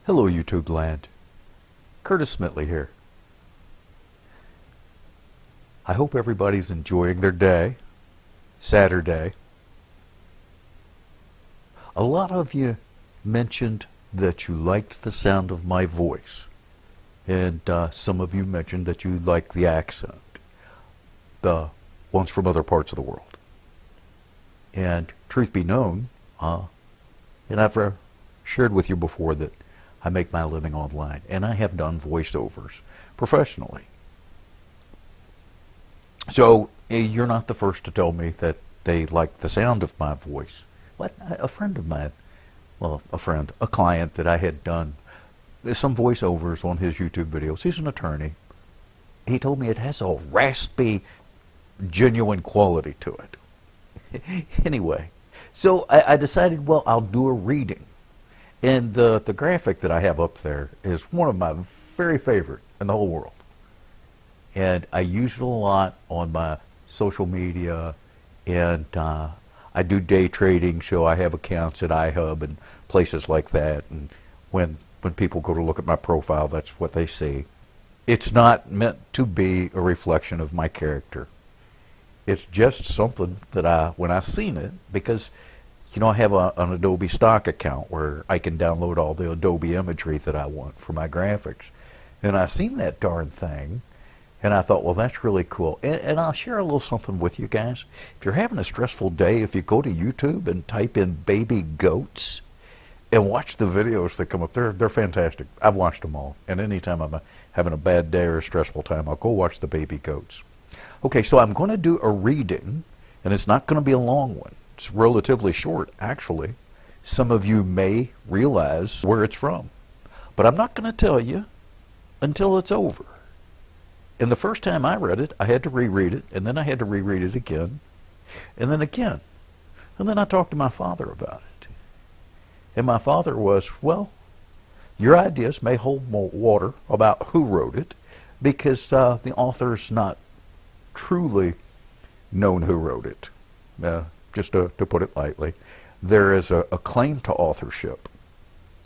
Hello YouTube land, Curtis Smitley here. I hope everybody's enjoying their day, Saturday. A lot of you mentioned that you liked the sound of my voice, and some of you mentioned that you liked the accent, the ones from other parts of the world. And truth be known, and I've shared with you before that I make my living online, and I have done voiceovers professionally. So you're not the first to tell me that they like the sound of my voice. What? A friend of mine, well, a client that I had done some voiceovers on his YouTube videos. He's an attorney. He told me it has a raspy, genuine quality to it. Anyway, so I decided, well, I'll do a reading. And the graphic that I have up there is one of my very favorite in the whole world. And I use it a lot on my social media, and I do day trading, so I have accounts at iHub and places like that. And when people go to look at my profile, that's what they see. It's not meant to be a reflection of my character. It's just something that when I seen it, because you know, I have an Adobe stock account where I can download all the Adobe imagery that I want for my graphics. And I seen that darn thing, and I thought, well, that's really cool. And I'll share a little something with you guys. If you're having a stressful day, if you go to YouTube and type in baby goats and watch the videos that come up, they're fantastic. I've watched them all. And anytime I'm having a bad day or a stressful time, I'll go watch the baby goats. Okay, so I'm going to do a reading, and it's not going to be a long one. It's relatively short, actually. Some of you may realize where it's from. But I'm not going to tell you until it's over. And the first time I read it, I had to reread it, and then I had to reread it again, and then again. And then I talked to my father about it. And my father was, well, your ideas may hold more water about who wrote it, because the author's not truly known who wrote it. Just to put it lightly. There is a claim to authorship,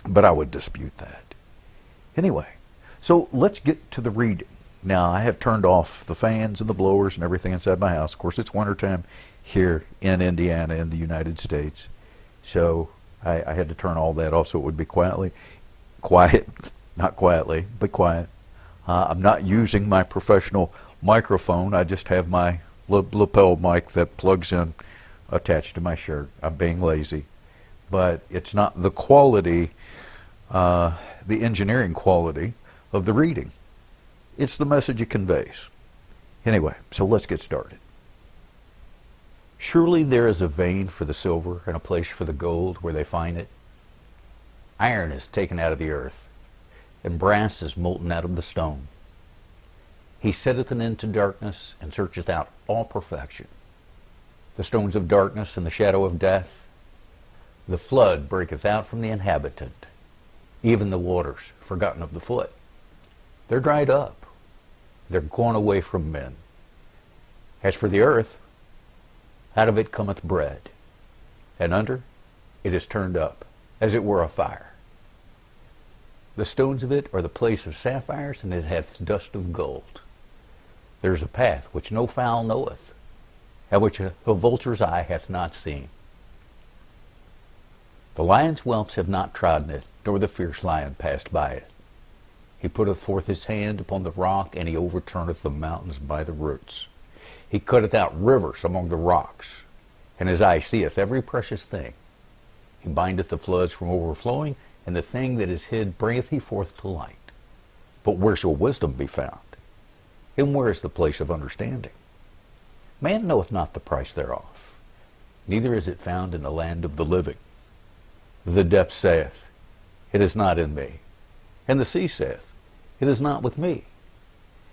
but I would dispute that. Anyway, so let's get to the reading. Now, I have turned off the fans and the blowers and everything inside my house. Of course, it's wintertime here in Indiana in the United States, so I had to turn all that off so it would be quiet, not quietly, but quiet. I'm not using my professional microphone. I just have my lapel mic that plugs in attached to my shirt. I'm being lazy, but it's not the quality, the engineering quality of the reading. It's the message it conveys. Anyway, so let's get started. Surely there is a vein for the silver and a place for the gold where they find it. Iron is taken out of the earth, and brass is molten out of the stone. He setteth an end to darkness and searcheth out all perfection. The stones of darkness and the shadow of death. The flood breaketh out from the inhabitant, even the waters forgotten of the foot. They're dried up. They're gone away from men. As for the earth, out of it cometh bread, and under it is turned up, as it were a fire. The stones of it are the place of sapphires, and it hath dust of gold. There is a path which no fowl knoweth, and which a vulture's eye hath not seen. The lion's whelps have not trodden it, nor the fierce lion passed by it. He putteth forth his hand upon the rock, and he overturneth the mountains by the roots. He cutteth out rivers among the rocks, and his eye seeth every precious thing. He bindeth the floods from overflowing, and the thing that is hid bringeth he forth to light. But where shall wisdom be found? And where is the place of understanding? Man knoweth not the price thereof, neither is it found in the land of the living. The depth saith, it is not in me. And the sea saith, it is not with me.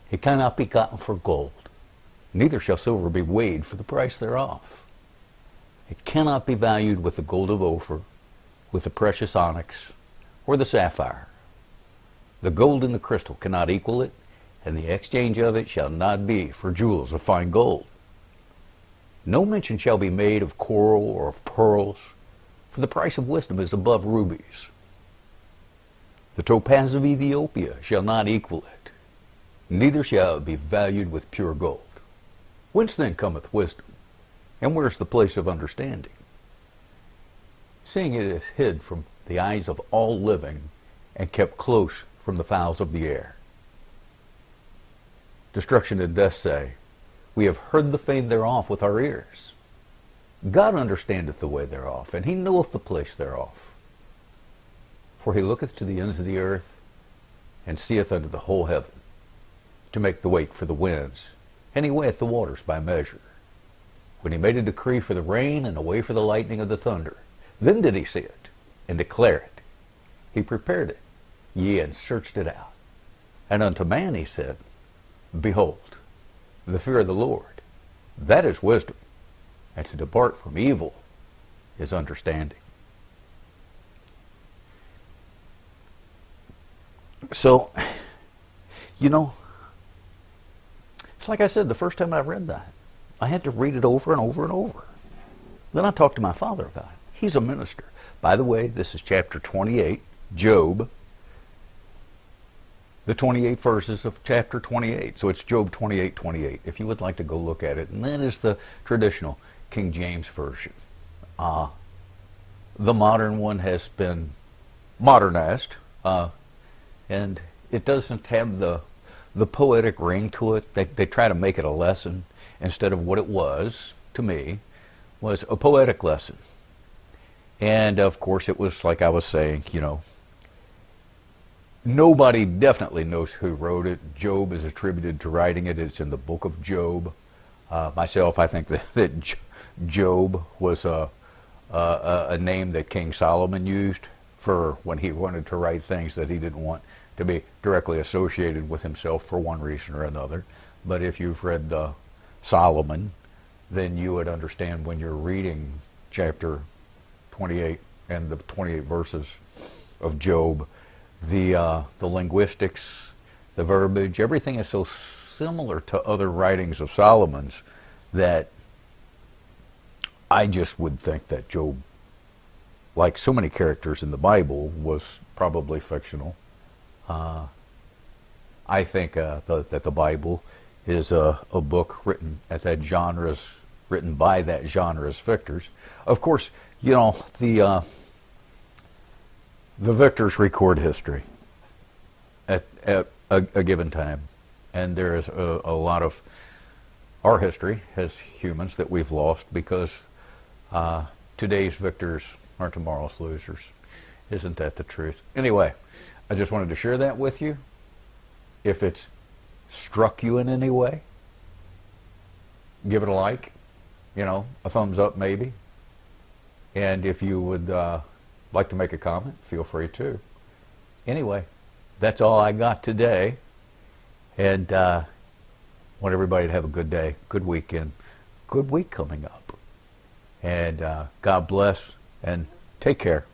It cannot be gotten for gold, neither shall silver be weighed for the price thereof. It cannot be valued with the gold of Ophir, with the precious onyx, or the sapphire. The gold and the crystal cannot equal it, and the exchange of it shall not be for jewels of fine gold. No mention shall be made of coral or of pearls, for the price of wisdom is above rubies. The topaz of Ethiopia shall not equal it, neither shall it be valued with pure gold. Whence then cometh wisdom? And where is the place of understanding? Seeing it is hid from the eyes of all living, and kept close from the fowls of the air. Destruction and death say, we have heard the fame thereof with our ears. God understandeth the way thereof, and he knoweth the place thereof. For he looketh to the ends of the earth, and seeth under the whole heaven, to make the weight for the winds, and he weigheth the waters by measure. When he made a decree for the rain, and a way for the lightning of the thunder, then did he see it, and declare it. He prepared it, yea, and searched it out. And unto man he said, behold, the fear of the Lord, that is wisdom, and to depart from evil is understanding. So, you know, it's like I said, the first time I read that, I had to read it over and over and over. Then I talked to my father about it. He's a minister. By the way, this is chapter 28, Job, the 28 verses of chapter 28. So it's Job 28:28, if you would like to go look at it. And that is the traditional King James Version. The modern one has been modernized, and it doesn't have the poetic ring to it. They try to make it a lesson instead of what it was, to me, was a poetic lesson. And of course it was, like I was saying, you know, nobody definitely knows who wrote it. Job is attributed to writing it. It's in the book of Job. Myself, I think that Job was a name that King Solomon used for when he wanted to write things that he didn't want to be directly associated with himself for one reason or another. But if you've read Solomon, then you would understand when you're reading chapter 28 and the 28 verses of Job, the linguistics, the verbiage, everything is so similar to other writings of Solomon's that I just would think that Job, like so many characters in the Bible, was probably fictional. I think that the Bible is a book written at that genre's, written by that genre's victors. Of course, you know, the victors record history at a given time, and there is a lot of our history as humans that we've lost because today's victors are tomorrow's losers. Isn't that the truth? Anyway, I just wanted to share that with you. If it's struck you in any way, give it a like, you know, a thumbs up maybe. And if you would like to make a comment, feel free to. Anyway, that's all I got today. And want everybody to have a good day, good weekend, good week coming up. And God bless and take care.